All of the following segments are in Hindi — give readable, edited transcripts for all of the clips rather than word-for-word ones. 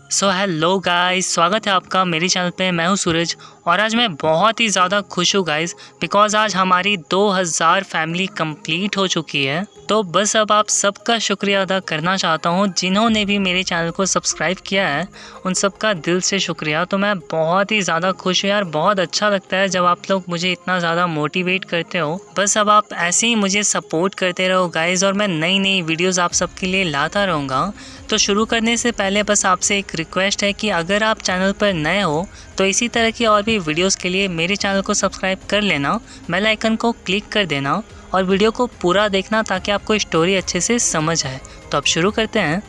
सो हेलो गाइस, स्वागत है आपका मेरे चैनल पे। मैं हूं सूरज और आज मैं बहुत ही ज़्यादा खुश हूं गाइस, बिकॉज़ आज हमारी 2000 फैमिली कंप्लीट हो चुकी है। तो बस अब आप सबका शुक्रिया अदा करना चाहता हूं जिन्होंने भी मेरे चैनल को सब्सक्राइब किया है, उन सबका दिल से शुक्रिया। तो मैं बहुत ही ज़्यादा खुश हूँ यार, बहुत अच्छा लगता है जब आप लोग मुझे इतना ज़्यादा मोटिवेट करते हो। बस अब आप ऐसे ही मुझे सपोर्ट करते रहो गाइस, और मैं नई नई वीडियोज़ आप सबके लिए लाता रहूँगा। तो शुरू करने से पहले बस आपसे एक रिक्वेस्ट है कि अगर आप चैनल पर नए हो तो इसी तरह की और भी वीडियोस के लिए मेरे चैनल को सब्सक्राइब कर लेना, बेल आइकन को क्लिक कर देना और वीडियो को पूरा देखना ताकि आपको स्टोरी अच्छे से समझ आए। तो अब शुरू करते हैं।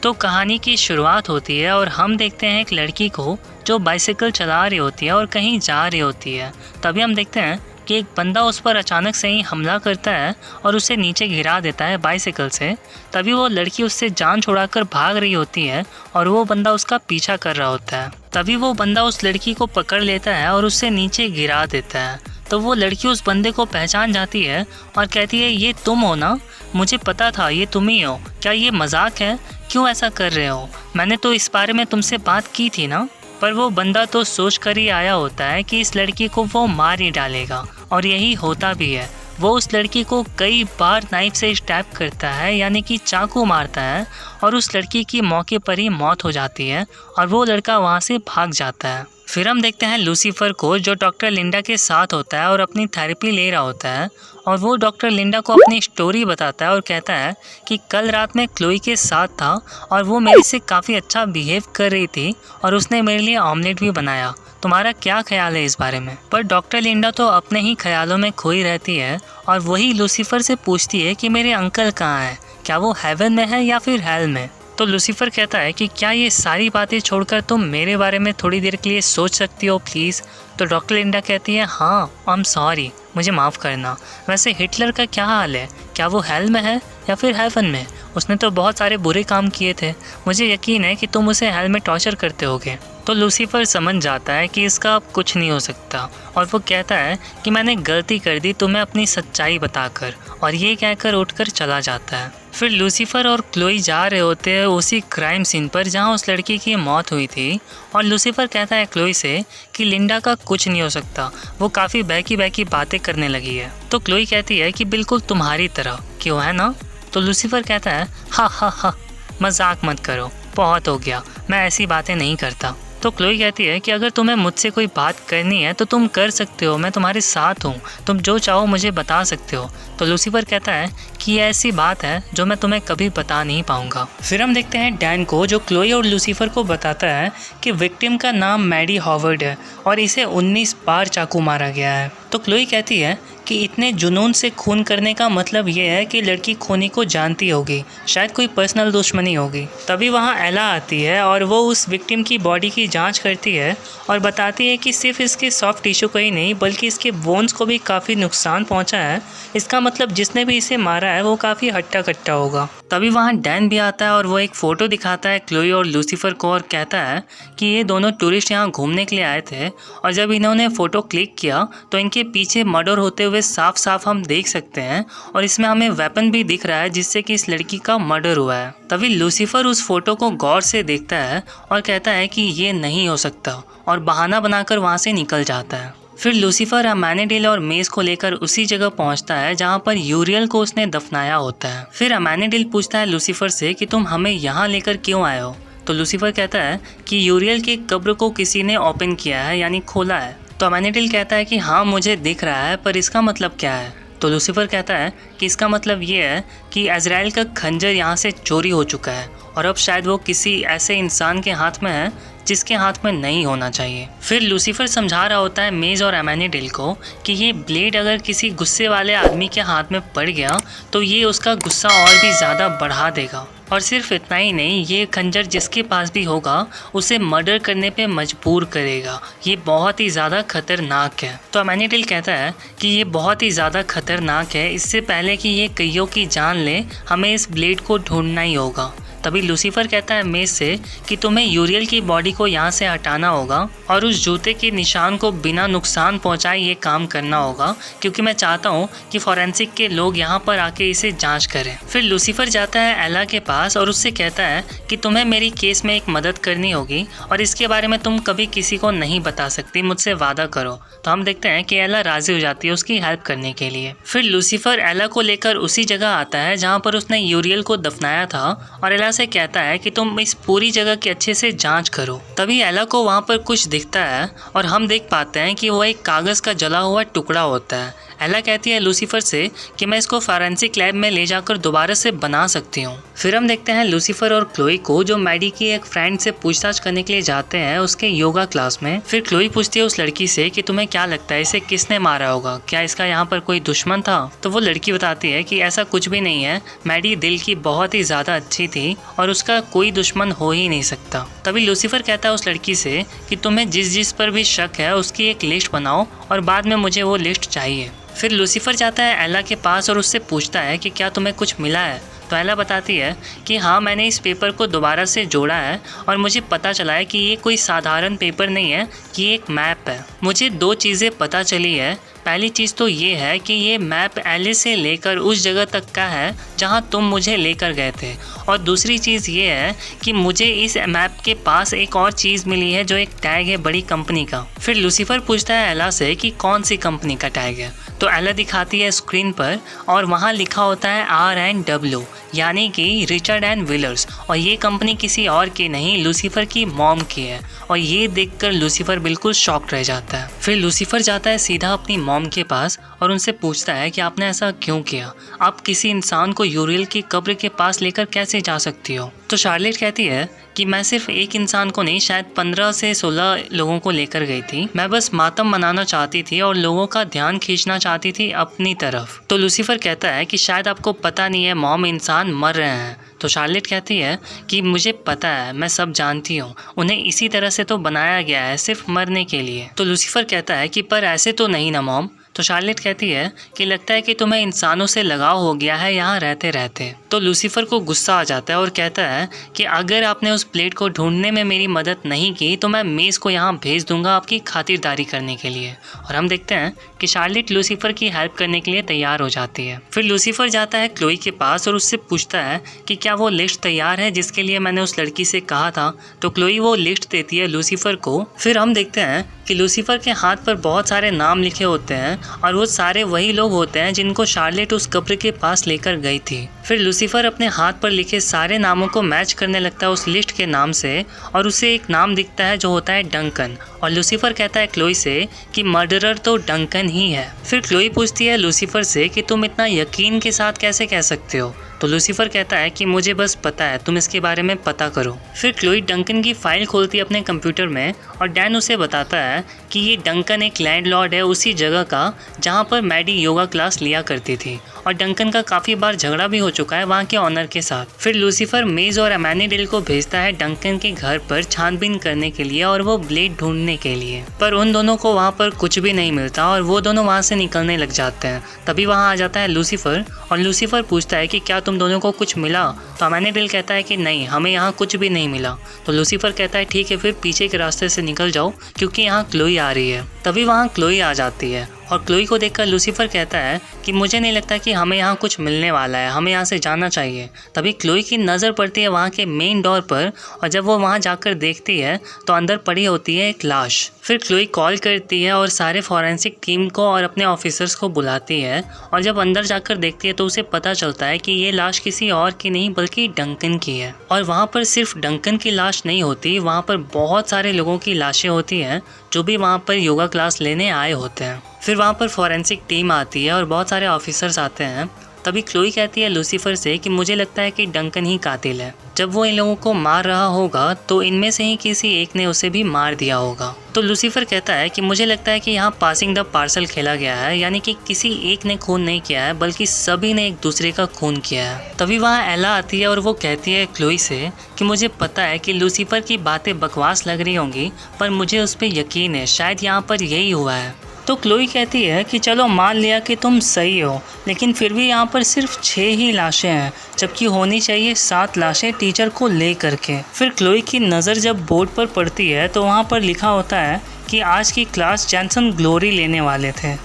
तो कहानी की शुरुआत होती है और हम देखते हैं एक लड़की को जो बाइसिकल चला रही होती है और कहीं जा रही होती है। तभी हम देखते हैं कि एक बंदा उस पर अचानक से ही हमला करता है और उसे नीचे गिरा देता है बाइसिकल से। तभी वो लड़की उससे जान छुड़ाकर भाग रही होती है और वो बंदा उसका पीछा कर रहा होता है। तभी वो बंदा उस लड़की को पकड़ लेता है और उससे नीचे गिरा देता है। तो वो लड़की उस बंदे को पहचान जाती है और कहती है, ये तुम हो ना, मुझे पता था ये तुम ही हो। क्या ये मजाक है? क्यों ऐसा कर रहे हो? मैंने तो इस बारे में तुमसे बात की थी ना। पर वो बंदा तो सोच कर ही आया होता है कि इस लड़की को वो मार ही डालेगा, और यही होता भी है। वो उस लड़की को कई बार नाइफ से स्टैब करता है, यानी कि चाकू मारता है, और उस लड़की की मौके पर ही मौत हो जाती है और वो लड़का वहाँ से भाग जाता है। फिर हम देखते हैं लूसीफर को, जो डॉक्टर लिंडा के साथ होता है और अपनी थेरेपी ले रहा होता है। और वो डॉक्टर लिंडा को अपनी स्टोरी बताता है और कहता है कि कल रात मैं क्लोई के साथ था और वो मेरे से काफ़ी अच्छा बिहेव कर रही थी और उसने मेरे लिए ऑमलेट भी बनाया। तुम्हारा क्या ख्याल है इस बारे में? पर डॉक्टर लिंडा तो अपने ही ख्यालों में खोई रहती है और वही लूसीफर से पूछती है कि मेरे अंकल कहाँ हैं, क्या वो हेवन में है या फिर हेल में? तो लूसीफर कहता है कि क्या ये सारी बातें छोड़कर तुम मेरे बारे में थोड़ी देर के लिए सोच सकती हो प्लीज़? तो डॉक्टर लिंडा कहती है, हाँ आई एम सॉरी, मुझे माफ़ करना। वैसे हिटलर का क्या हाल है? क्या वो हेल में है या फिर हेवन में? उसने तो बहुत सारे बुरे काम किए थे। मुझे यकीन है कि तुम उसे हेल में टॉर्चर करते होगे। तो लूसीफर समझ जाता है कि इसका अब कुछ नहीं हो सकता और वो कहता है कि मैंने गलती कर दी तुम्हें अपनी सच्चाई बताकर, और ये कहकर उठकर चला जाता है। फिर लूसीफर और क्लोई जा रहे होते हैं उसी क्राइम सीन पर जहां उस लड़की की मौत हुई थी, और लूसीफर कहता है क्लोई से कि लिंडा का कुछ नहीं हो सकता, वो काफ़ी बहकी बहकी बातें करने लगी है। तो क्लोई कहती है कि बिल्कुल तुम्हारी तरह, क्यों है ना? तो लूसीफर कहता है, हा हा हा, मजाक मत करो, बहुत हो गया, मैं ऐसी बातें नहीं करता। तो क्लोई कहती है कि अगर तुम्हें मुझसे कोई बात करनी है तो तुम कर सकते हो, मैं तुम्हारे साथ हूँ, तुम जो चाहो मुझे बता सकते हो। तो लूसीफर कहता है कि ये ऐसी बात है जो मैं तुम्हें कभी बता नहीं पाऊंगा। फिर हम देखते हैं डैन को, जो क्लोई और लूसीफर को बताता है कि विक्टिम का नाम मैडी हॉवर्ड है और इसे 19 बार चाकू मारा गया है। तो क्लोई कहती है कि इतने जुनून से खून करने का मतलब ये है कि लड़की खूनी को जानती होगी, शायद कोई पर्सनल दुश्मनी होगी। तभी वहाँ एला आती है और वो उस विक्टिम की बॉडी की जांच करती है और बताती है कि सिर्फ इसके सॉफ्ट टिश्यू को ही नहीं बल्कि इसके बोन्स को भी काफ़ी नुकसान पहुँचा है। इसका मतलब जिसने भी इसे मारा है वो काफ़ी हट्टा कट्टा होगा। तभी वहाँ डैन भी आता है और वो एक फ़ोटो दिखाता है क्लोई और लूसीफर को और कहता है कि ये दोनों टूरिस्ट यहाँ घूमने के लिए आए थे, और जब इन्होंने फ़ोटो क्लिक किया तो इनके पीछे मर्डर होते हुए साफ साफ हम देख सकते हैं, और इसमें हमें वेपन भी दिख रहा है जिससे कि इस लड़की का मर्डर हुआ है। तभी लूसीफर उस फोटो को गौर से देखता है और कहता है कि ये नहीं हो सकता, और बहाना बनाकर वहाँ से निकल जाता है। फिर लूसीफर अमैनेडिल और मेज को लेकर उसी जगह पहुंचता है जहां पर यूरियल को उसने दफनाया होता है। फिर अमैनेडिल पूछता है लूसीफर से कि तुम हमें यहाँ लेकर क्यों आए हो? तो लूसीफर कहता है कि यूरियल की कब्र को किसी ने ओपन किया है, यानी खोला है। तो अमैनेडिल कहता है कि हाँ मुझे दिख रहा है, पर इसका मतलब क्या है? तो लूसीफर कहता है कि इसका मतलब ये है कि अज़राइल का खंजर यहाँ से चोरी हो चुका है और अब शायद वो किसी ऐसे इंसान के हाथ में है जिसके हाथ में नहीं होना चाहिए। फिर लूसीफर समझा रहा होता है मेज और अमैनेडिल को कि ये ब्लेड अगर किसी गुस्से वाले आदमी के हाथ में पड़ गया तो ये उसका गुस्सा और भी ज़्यादा बढ़ा देगा, और सिर्फ इतना ही नहीं, ये खंजर जिसके पास भी होगा उसे मर्डर करने पे मजबूर करेगा। ये बहुत ही ज़्यादा खतरनाक है। तो अमैनेडिल कहता है कि ये बहुत ही ज़्यादा खतरनाक है, इससे पहले कि ये कईयों की जान ले हमें इस ब्लेड को ढूंढना ही होगा। तभी लूसीफर कहता है मेज से कि तुम्हें यूरियल की बॉडी को यहाँ से हटाना होगा और उस जूते के निशान को बिना नुकसान पहुँचाए ये काम करना होगा, क्योंकि मैं चाहता हूँ कि फॉरेंसिक के लोग यहाँ पर आके इसे जांच करें। फिर लूसीफर जाता है एला के पास और उससे कहता है कि तुम्हें मेरी केस में एक मदद करनी होगी और इसके बारे में तुम कभी किसी को नहीं बता सकती, मुझसे वादा करो। तो हम देखते हैं कि एला राजी हो जाती है उसकी हेल्प करने के लिए। फिर लूसीफर एला को लेकर उसी जगह आता है जहाँ पर उसने यूरियल को दफनाया था और एला से कहता है कि तुम इस पूरी जगह की अच्छे से जांच करो। तभी एला को वहाँ पर कुछ दिखता है और हम देख पाते हैं कि वो एक कागज़ का जला हुआ टुकड़ा होता है। एला कहती है लूसीफर से कि मैं इसको फॉरेंसिक लैब में ले जाकर दोबारा से बना सकती हूँ। फिर हम देखते हैं लूसीफर और क्लोई को जो मैडी की एक फ्रेंड से पूछताछ करने के लिए जाते हैं उसके योगा क्लास में। फिर क्लोई पूछती है उस लड़की से कि तुम्हें क्या लगता है इसे किसने मारा होगा, क्या इसका यहाँ पर कोई दुश्मन था? तो वो लड़की बताती है कि ऐसा कुछ भी नहीं है, मैडी दिल की बहुत ही ज़्यादा अच्छी थी और उसका कोई दुश्मन हो ही नहीं सकता। तभी लूसीफर कहता है उस लड़की से कि तुम्हें जिस पर भी शक है उसकी एक लिस्ट बनाओ और बाद में मुझे वो लिस्ट चाहिए। फिर लूसीफर जाता है एला के पास और उससे पूछता है कि क्या तुम्हें कुछ मिला है? तो एला बताती है कि हाँ, मैंने इस पेपर को दोबारा से जोड़ा है और मुझे पता चला है कि ये कोई साधारण पेपर नहीं है, कि ये एक मैप है। मुझे 2 चीज़ें पता चली है। पहली चीज़ तो ये है कि ये मैप एलिस से लेकर उस जगह तक का है जहाँ तुम मुझे लेकर गए थे, और दूसरी चीज़ ये है कि मुझे इस मैप के पास एक और चीज़ मिली है जो एक टैग है बड़ी कंपनी का। फिर लूसीफर पूछता है एला से कि कौन सी कंपनी का टैग है? तो एला दिखाती है स्क्रीन पर और वहाँ लिखा होता है R&W, यानी कि रिचर्ड एंड विलर्स, और ये कंपनी किसी और की नहीं, लूसीफर की मॉम की है। और ये देखकर लूसीफर बिल्कुल शॉक्ड रह जाता है। फिर लूसीफर जाता है सीधा अपनी मॉम के पास और उनसे पूछता है कि आपने ऐसा क्यों किया? आप किसी इंसान को यूरियल की कब्र के पास लेकर कैसे जा सकती हो? तो शार्लेट कहती है कि मैं सिर्फ एक इंसान को नहीं, शायद 15 से 16 लोगों को लेकर गई थी। मैं बस मातम मनाना चाहती थी और लोगों का ध्यान खींचना चाहती थी अपनी तरफ। तो लूसीफर कहता है कि शायद आपको पता नहीं है मॉम, इंसान मर रहे हैं। तो शार्लेट कहती है कि मुझे पता है, मैं सब जानती हूँ, उन्हें इसी तरह से तो बनाया गया है, सिर्फ मरने के लिए। तो लूसीफर कहता है कि पर ऐसे तो नहीं ना मॉम। तो शार्लेट कहती है कि लगता है कि तुम्हें इंसानों से लगाव हो गया है यहाँ रहते रहते। तो लूसीफर को गुस्सा आ जाता है और कहता है कि अगर आपने उस प्लेट को ढूंढने में मेरी मदद नहीं की तो मैं मेज़ को यहाँ भेज दूंगा आपकी खातिरदारी करने के लिए। और हम देखते हैं कि शार्लेट लूसीफर की हेल्प करने के लिए तैयार हो जाती है। फिर लूसीफर जाता है क्लोई के पास और उससे पूछता है कि क्या वो लिस्ट तैयार है जिसके लिए मैंने उस लड़की से कहा था। तो क्लोई वो लिस्ट देती है लूसीफर को। फिर हम देखते हैं कि लूसीफर के हाथ पर बहुत सारे नाम लिखे होते हैं और वो सारे वही लोग होते हैं जिनको शार्लेट उस कब्र के पास लेकर गई थी। फिर लूसीफर अपने हाथ पर लिखे सारे नामों को मैच करने लगता है उस लिस्ट के नाम से और उसे एक नाम दिखता है जो होता है डंकन। और लूसीफर कहता है क्लोई से कि मर्डरर तो डंकन ही है। फिर क्लोई पूछती है लूसीफर से कि तुम इतना यकीन के साथ कैसे कह सकते हो? तो लूसीफर कहता है कि मुझे बस पता है, तुम इसके बारे में पता करो। फिर क्लोई डंकन की फाइल खोलती है अपने कंप्यूटर में और डैन उसे बताता है कि ये डंकन एक लैंडलॉर्ड है उसी जगह का जहाँ पर मैडी योगा क्लास लिया करती थी, और डंकन का काफ़ी बार झगड़ा भी हो चुका है वहाँ के ऑनर के साथ। फिर लूसीफर मेज और एमेनिडेल को भेजता है डंकन के घर पर छानबीन करने के लिए और वो ब्लेड ढूंढने के लिए, पर उन दोनों को वहाँ पर कुछ भी नहीं मिलता और वो दोनों वहाँ से निकलने लग जाते हैं। तभी वहाँ आ जाता है लूसीफर और लूसीफर पूछता है कि क्या तुम दोनों को कुछ मिला? तो एमेनिडेल कहता है कि नहीं, हमें यहाँ कुछ भी नहीं मिला। तो लूसीफर कहता है ठीक है, फिर पीछे के रास्ते से निकल जाओ क्योंकि यहाँ क्लोई आ रही है। तभी वहाँ क्लोई आ जाती है और क्लोई को देखकर लूसीफर कहता है कि मुझे नहीं लगता कि हमें यहाँ कुछ मिलने वाला है, हमें यहाँ से जाना चाहिए। तभी क्लोई की नज़र पड़ती है वहाँ के मेन डोर पर और जब वो वहाँ जाकर देखती है तो अंदर पड़ी होती है एक लाश। फिर क्लोई कॉल करती है और सारे फॉरेंसिक टीम को और अपने ऑफिसर्स को बुलाती है और जब अंदर जाकर देखती है तो उसे पता चलता है कि ये लाश किसी और की नहीं बल्कि डंकन की है। और वहाँ पर सिर्फ डंकन की लाश नहीं होती, वहाँ पर बहुत सारे लोगों की लाशें होती हैं जो भी वहाँ पर योगा क्लास लेने आए होते हैं। फिर वहाँ पर फॉरेंसिक टीम आती है और बहुत सारे ऑफिसर्स आते हैं। तभी क्लोई कहती है लूसीफर से कि मुझे लगता है कि डंकन ही कातिल है। जब वो इन लोगों को मार रहा होगा तो इनमें से ही किसी एक ने उसे भी मार दिया होगा। तो लूसीफर कहता है कि मुझे लगता है कि यहाँ पासिंग द पार्सल खेला गया है, यानी कि किसी एक ने खून नहीं किया है बल्कि सभी ने एक दूसरे का खून किया है। तभी वहाँ एला आती है और वो कहती है क्लोई से कि मुझे पता है कि लूसीफर की बातें बकवास लग रही होंगी पर मुझे उस पर यकीन है, शायद यहाँ पर यही हुआ है। तो क्लोई कहती है कि चलो मान लिया कि तुम सही हो, लेकिन फिर भी यहाँ पर सिर्फ 6 ही लाशें हैं, जबकि होनी चाहिए 7 लाशें टीचर को ले करके। फिर क्लोई की नज़र जब बोर्ड पर पड़ती है तो वहाँ पर लिखा होता है कि आज की क्लास जैनसन ग्लोरी लेने वाले थे।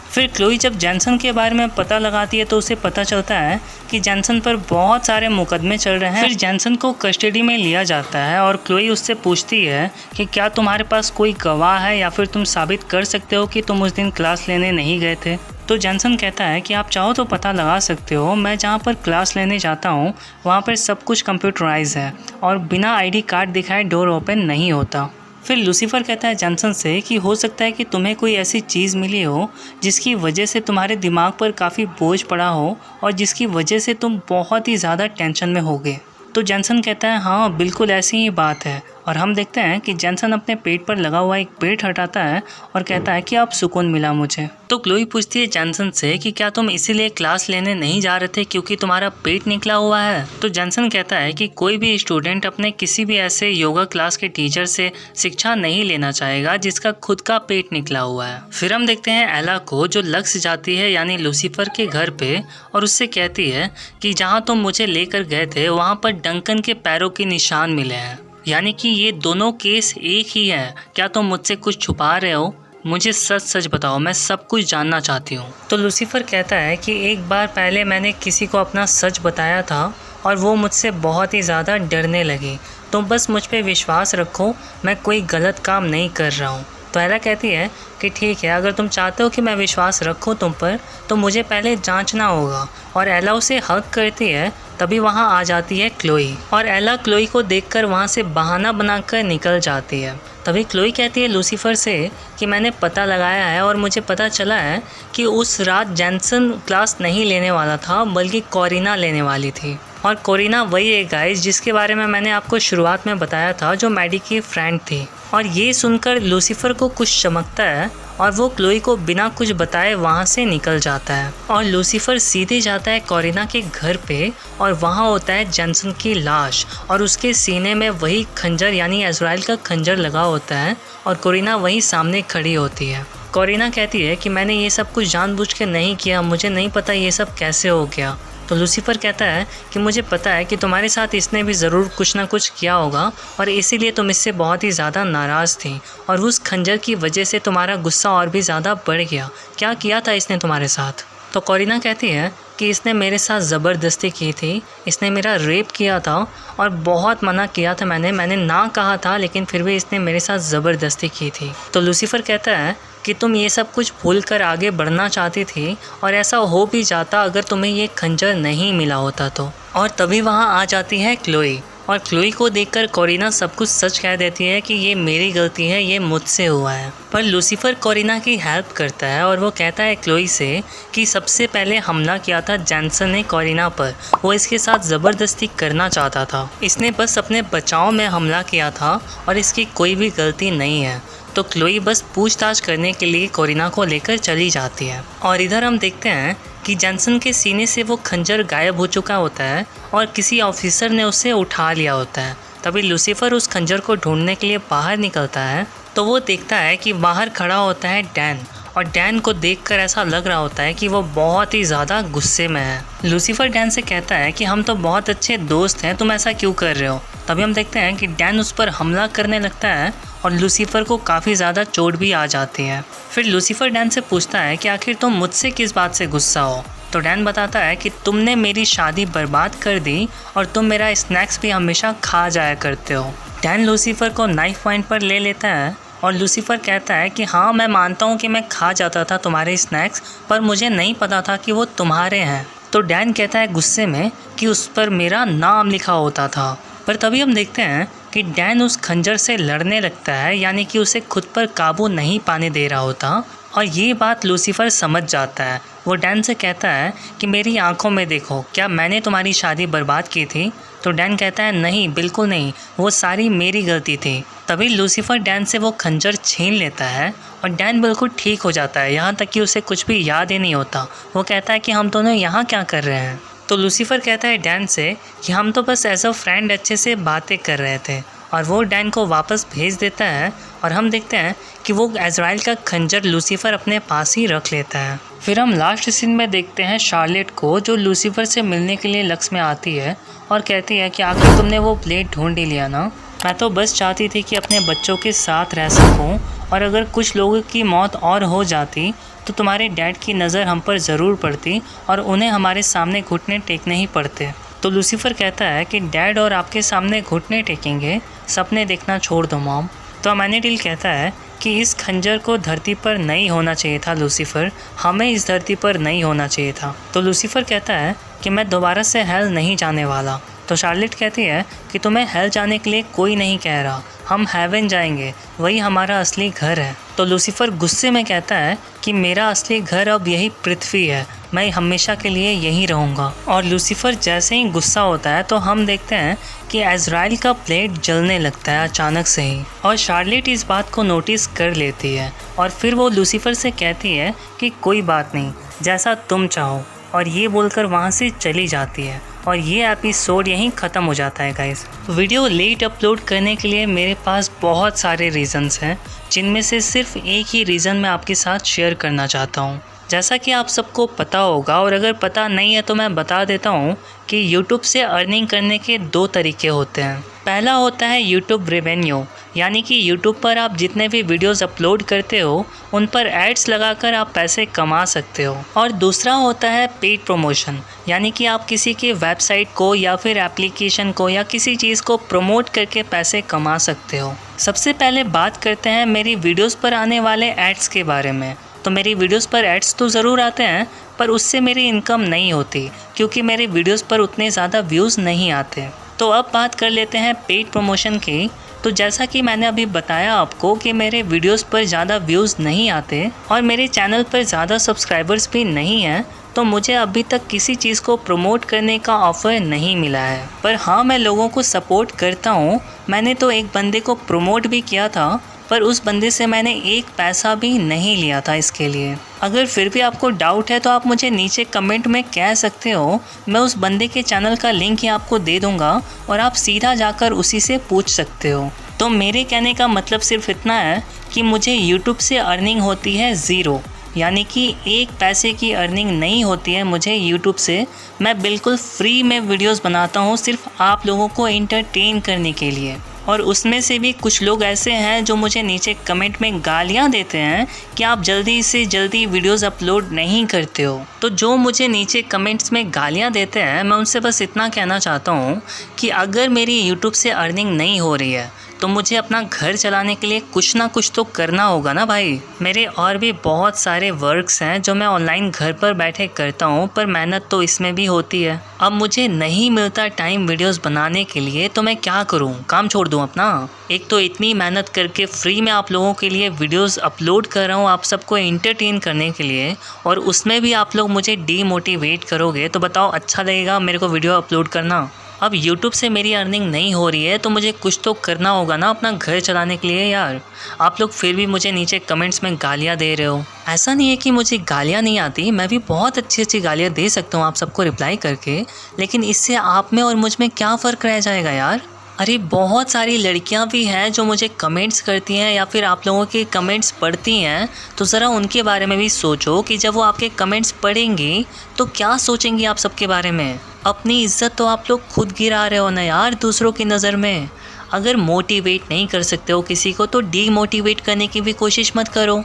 फिर क्लोई जब जैनसन के बारे में पता लगाती है तो उसे पता चलता है कि जैनसन पर बहुत सारे मुकदमे चल रहे हैं। फिर जैनसन को कस्टडी में लिया जाता है और क्लोई उससे पूछती है कि क्या तुम्हारे पास कोई गवाह है या फिर तुम साबित कर सकते हो कि तुम उस दिन क्लास लेने नहीं गए थे। तो जैनसन कहता है कि आप चाहो तो पता लगा सकते हो, मैं जहाँ पर क्लास लेने जाता हूँ वहाँ पर सब कुछ कंप्यूटराइज है और बिना ID कार्ड दिखाए डोर ओपन नहीं होता। फिर लूसीफर कहता है जॉनसन से कि हो सकता है कि तुम्हें कोई ऐसी चीज़ मिली हो जिसकी वजह से तुम्हारे दिमाग पर काफ़ी बोझ पड़ा हो और जिसकी वजह से तुम बहुत ही ज़्यादा टेंशन में होगे। तो जॉनसन कहता है हाँ बिल्कुल ऐसी ही बात है, और हम देखते हैं कि जॉनसन अपने पेट पर लगा हुआ एक पेट हटाता है और कहता है कि अब सुकून मिला मुझे। तो क्लोई पूछती है जॉनसन से कि क्या तुम इसीलिए क्लास लेने नहीं जा रहे थे क्योंकि तुम्हारा पेट निकला हुआ है। तो जॉनसन कहता है कि कोई भी स्टूडेंट अपने किसी भी ऐसे योगा क्लास के टीचर से शिक्षा नहीं लेना चाहेगा जिसका खुद का पेट निकला हुआ है। फिर हम देखते हैं एला को जो लक्स जाती है यानी लूसीफर के घर पे और उससे कहती है कि जहाँ तुम मुझे लेकर गए थे वहाँ पर डंकन के पैरों के निशान मिले हैं, यानी कि ये दोनों केस एक ही है। क्या तुम मुझसे कुछ छुपा रहे हो? मुझे सच सच बताओ, मैं सब कुछ जानना चाहती हूँ। तो लूसीफर कहता है कि एक बार पहले मैंने किसी को अपना सच बताया था और वो मुझसे बहुत ही ज़्यादा डरने लगी, तुम बस मुझ पे विश्वास रखो, मैं कोई गलत काम नहीं कर रहा हूँ। तो एला कहती है कि ठीक है, अगर तुम चाहते हो कि मैं विश्वास रखूँ तुम पर तो मुझे पहले जांचना होगा। और एला उसे हक करती है, तभी वहाँ आ जाती है क्लोई और एला क्लोई को देखकर वहाँ से बहाना बनाकर निकल जाती है। तभी क्लोई कहती है लूसीफर से कि मैंने पता लगाया है और मुझे पता चला है कि उस रात जॉनसन क्लास नहीं लेने वाला था बल्कि कोरिना लेने वाली थी। और कोरिना वही है गाइस जिसके बारे में मैंने आपको शुरुआत में बताया था, जो मैडी की फ्रेंड थी। और ये सुनकर लूसीफर को कुछ चमकता है और वो क्लोई को बिना कुछ बताए वहाँ से निकल जाता है और लूसीफर सीधे जाता है कोरिना के घर पे और वहाँ होता है जॉनसन की लाश और उसके सीने में वही खंजर यानी अज़राइल का खंजर लगा होता है और कोरिना वहीं सामने खड़ी होती है। कोरिना कहती है कि मैंने ये सब कुछ जानबूझ के नहीं किया, मुझे नहीं पता ये सब कैसे हो गया। तो लूसीफर कहता है कि मुझे पता है कि तुम्हारे साथ इसने भी ज़रूर कुछ ना कुछ किया होगा और इसीलिए तुम इससे बहुत ही ज़्यादा नाराज़ थी और उस खंजर की वजह से तुम्हारा गुस्सा और भी ज़्यादा बढ़ गया। क्या किया था इसने तुम्हारे साथ? तो कोरिना कहती है कि इसने मेरे साथ ज़बरदस्ती की थी, इसने मेरा रेप किया था और बहुत मना किया था मैंने ना कहा था, लेकिन फिर भी इसने मेरे साथ ज़बरदस्ती की थी। तो लूसीफर कहता है कि तुम ये सब कुछ भूल कर आगे बढ़ना चाहती थी और ऐसा हो भी जाता अगर तुम्हें ये खंजर नहीं मिला होता तो। और तभी वहाँ आ जाती है क्लोई और क्लोई को देखकर कोरिना सब कुछ सच कह देती है कि ये मेरी गलती है, ये मुझसे हुआ है। पर लूसीफर कोरिना की हेल्प करता है और वो कहता है क्लोई से कि सबसे पहले हमला किया था जॉनसन ने कोरिना पर, वो इसके साथ ज़बरदस्ती करना चाहता था, इसने बस अपने बचाव में हमला किया था और इसकी कोई भी गलती नहीं है। तो क्लोई बस पूछताछ करने के लिए कोरिना को लेकर चली जाती है और इधर हम देखते हैं कि जॉनसन के सीने से वो खंजर गायब हो चुका होता है और किसी ऑफिसर ने उसे उठा लिया होता है। तभी लूसीफर उस खंजर को ढूंढने के लिए बाहर निकलता है तो वो देखता है कि बाहर खड़ा होता है डैन और डैन को देखकर ऐसा लग रहा होता है कि वो बहुत ही ज़्यादा गुस्से में है। लूसीफर डैन से कहता है कि हम तो बहुत अच्छे दोस्त हैं, तुम ऐसा क्यों कर रहे हो। तभी हम देखते हैं कि डैन उस पर हमला करने लगता है और लूसीफर को काफ़ी ज़्यादा चोट भी आ जाती है। फिर लूसीफर डैन से पूछता है कि आखिर तुम मुझसे किस बात से गुस्सा हो। तो डैन बताता है कि तुमने मेरी शादी बर्बाद कर दी और तुम मेरा स्नैक्स भी हमेशा खा जाया करते हो। डैन लूसीफर को नाइफ पॉइंट पर ले लेता है और लूसीफर कहता है कि हाँ मैं मानता हूँ कि मैं खा जाता था तुम्हारे स्नैक्स, पर मुझे नहीं पता था कि वो तुम्हारे हैं। तो डैन कहता है गुस्से में कि उस पर मेरा नाम लिखा होता था। पर तभी हम देखते हैं कि डैन उस खंजर से लड़ने लगता है, यानी कि उसे खुद पर काबू नहीं पाने दे रहा होता और ये बात लूसीफर समझ जाता है। वो डैन से कहता है कि मेरी आंखों में देखो, क्या मैंने तुम्हारी शादी बर्बाद की थी। तो डैन कहता है नहीं, बिल्कुल नहीं, वो सारी मेरी गलती थी। तभी लूसीफर डैन से वो खंजर छीन लेता है और डैन बिल्कुल ठीक हो जाता है, यहाँ तक कि उसे कुछ भी याद ही नहीं होता। वो कहता है कि हम दोनों यहाँ क्या कर रहे हैं। तो लूसीफर कहता है डैन से कि हम तो बस एज अ फ्रेंड अच्छे से बातें कर रहे थे और वो डैन को वापस भेज देता है और हम देखते हैं कि वो अज़राइल का खंजर लूसीफर अपने पास ही रख लेता है। फिर हम लास्ट सीन में देखते हैं शार्लेट को, जो लूसीफर से मिलने के लिए लक्स में आती है और कहती है कि आखिर तुमने वो प्लेट ढूंढ ही लिया ना। मैं तो बस चाहती थी कि अपने बच्चों के साथ रह सकूं, और अगर कुछ लोगों की मौत और हो जाती तो तुम्हारे डैड की नज़र हम पर ज़रूर पड़ती और उन्हें हमारे सामने घुटने टेकने ही पड़ते। तो लूसीफर कहता है कि डैड और आपके सामने घुटने टेकेंगे, सपने देखना छोड़ दो मॉम। तो अमैनिडील कहता है कि इस खंजर को धरती पर नहीं होना चाहिए था लूसीफर, हमें इस धरती पर नहीं होना चाहिए था। तो लूसीफर कहता है कि मैं दोबारा से हेल नहीं जाने वाला। तो शार्लेट कहती है कि तुम्हें हेल जाने के लिए कोई नहीं कह रहा, हम हेवन जाएंगे, वही हमारा असली घर है। तो लूसीफर गुस्से में कहता है कि मेरा असली घर अब यही पृथ्वी है, मैं हमेशा के लिए यहीं रहूँगा। और लूसीफर जैसे ही गुस्सा होता है तो हम देखते हैं कि अज़राइल का प्लेट जलने लगता है अचानक से ही, और शार्लेट इस बात को नोटिस कर लेती है और फिर वो लूसीफर से कहती है कि कोई बात नहीं, जैसा तुम चाहो, और ये बोलकर वहाँ से चली जाती है। और ये एपिसोड यहीं ख़त्म हो जाता है गाइस। वीडियो लेट अपलोड करने के लिए मेरे पास बहुत सारे रीज़न्स हैं, जिनमें से सिर्फ एक ही रीज़न मैं आपके साथ शेयर करना चाहता हूँ। जैसा कि आप सबको पता होगा, और अगर पता नहीं है तो मैं बता देता हूँ कि YouTube से अर्निंग करने के 2 तरीके होते हैं। पहला होता है YouTube रेवेन्यू, यानी कि YouTube पर आप जितने भी वीडियोस अपलोड करते हो उन पर एड्स लगाकर आप पैसे कमा सकते हो। और दूसरा होता है पेड प्रमोशन, यानी कि आप किसी के वेबसाइट को या फिर एप्लीकेशन को या किसी चीज़ को प्रमोट करके पैसे कमा सकते हो। सबसे पहले बात करते हैं मेरी वीडियोस पर आने वाले एड्स के बारे में। तो मेरी वीडियोस पर एड्स तो ज़रूर आते हैं, पर उससे मेरी इनकम नहीं होती, क्योंकि मेरे वीडियोस पर उतने ज़्यादा व्यूज़ नहीं आते। तो अब बात कर लेते हैं पेड प्रमोशन की। तो जैसा कि मैंने अभी बताया आपको कि मेरे वीडियोस पर ज़्यादा व्यूज़ नहीं आते और मेरे चैनल पर ज़्यादा सब्सक्राइबर्स भी नहीं हैं, तो मुझे अभी तक किसी चीज़ को प्रमोट करने का ऑफ़र नहीं मिला है। पर हाँ, मैं लोगों को सपोर्ट करता हूँ। मैंने तो एक बंदे को प्रमोट भी किया था, पर उस बंदे से मैंने एक पैसा भी नहीं लिया था इसके लिए। अगर फिर भी आपको डाउट है तो आप मुझे नीचे कमेंट में कह सकते हो, मैं उस बंदे के चैनल का लिंक ही आपको दे दूंगा और आप सीधा जाकर उसी से पूछ सकते हो। तो मेरे कहने का मतलब सिर्फ इतना है कि मुझे YouTube से अर्निंग होती है 0, यानी कि 1 पैसे की अर्निंग नहीं होती है मुझे YouTube से। मैं बिल्कुल फ्री में वीडियोस बनाता हूँ, सिर्फ आप लोगों को एंटरटेन करने के लिए। और उसमें से भी कुछ लोग ऐसे हैं जो मुझे नीचे कमेंट में गालियां देते हैं कि आप जल्दी से जल्दी वीडियोस अपलोड नहीं करते हो। तो जो मुझे नीचे कमेंट्स में गालियां देते हैं, मैं उनसे बस इतना कहना चाहता हूँ कि अगर मेरी यूट्यूब से अर्निंग नहीं हो रही है तो मुझे अपना घर चलाने के लिए कुछ ना कुछ तो करना होगा ना भाई। मेरे और भी बहुत सारे वर्क्स हैं जो मैं ऑनलाइन घर पर बैठे करता हूँ, पर मेहनत तो इसमें भी होती है। अब मुझे नहीं मिलता टाइम वीडियोस बनाने के लिए, तो मैं क्या करूँ, काम छोड़ दूँ अपना? एक तो इतनी मेहनत करके फ्री में आप लोगों के लिए वीडियोस अपलोड कर रहा हूँ आप सबको एंटरटेन करने के लिए, और उसमें भी आप लोग मुझे डीमोटिवेट करोगे तो बताओ अच्छा लगेगा मेरे को वीडियो अपलोड करना? अब YouTube से मेरी अर्निंग नहीं हो रही है तो मुझे कुछ तो करना होगा ना अपना घर चलाने के लिए यार। आप लोग फिर भी मुझे नीचे कमेंट्स में गालियाँ दे रहे हो। ऐसा नहीं है कि मुझे गालियाँ नहीं आती, मैं भी बहुत अच्छी अच्छी गालियाँ दे सकता हूँ आप सबको रिप्लाई करके, लेकिन इससे आप में और मुझ में क्या फ़र्क रह जाएगा यार। अरे बहुत सारी लड़कियां भी हैं जो मुझे कमेंट्स करती हैं या फिर आप लोगों के कमेंट्स पढ़ती हैं, तो ज़रा उनके बारे में भी सोचो कि जब वो आपके कमेंट्स पढ़ेंगी तो क्या सोचेंगी आप सबके बारे में। अपनी इज्जत तो आप लोग खुद गिरा रहे हो ना यार दूसरों की नज़र में। अगर मोटिवेट नहीं कर सकते हो किसी को तो डीमोटिवेट करने की भी कोशिश मत करो।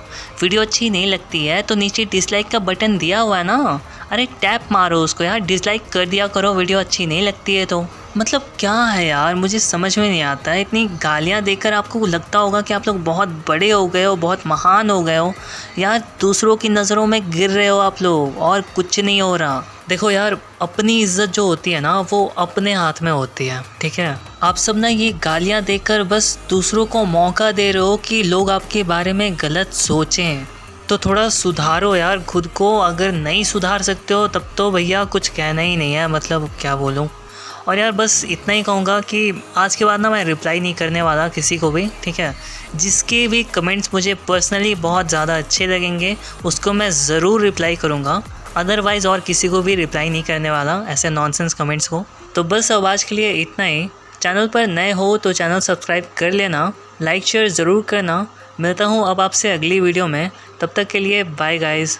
वीडियो अच्छी नहीं लगती है तो नीचे डिसलाइक का बटन दिया हुआ है ना, अरे टैप मारो उसको यार, डिसलाइक कर दिया करो वीडियो अच्छी नहीं लगती है तो। मतलब क्या है यार, मुझे समझ में नहीं आता है। इतनी गालियाँ देकर आपको लगता होगा कि आप लोग बहुत बड़े हो गए हो, बहुत महान हो गए हो यार, दूसरों की नज़रों में गिर रहे हो आप लोग और कुछ नहीं हो रहा। देखो यार, अपनी इज्जत जो होती है ना वो अपने हाथ में होती है, ठीक है। आप सब ना ये गालियाँ देकर बस दूसरों को मौका दे रहे हो कि लोग आपके बारे में गलत सोचें। तो थोड़ा सुधारो यार खुद को, अगर नहीं सुधार सकते हो तब तो भैया कुछ कहना ही नहीं है, मतलब क्या बोलूँ। और यार बस इतना ही कहूँगा कि आज के बाद ना मैं रिप्लाई नहीं करने वाला किसी को भी, ठीक है। जिसके भी कमेंट्स मुझे पर्सनली बहुत ज़्यादा अच्छे लगेंगे उसको मैं ज़रूर रिप्लाई करूँगा, अदरवाइज़ और किसी को भी रिप्लाई नहीं करने वाला ऐसे नॉनसेंस कमेंट्स को। तो बस अब आज के लिए इतना ही। चैनल पर नए हो तो चैनल सब्सक्राइब कर लेना, लाइक शेयर ज़रूर करना। मिलता हूँ अब आपसे अगली वीडियो में, तब तक के लिए बाय गाइज़।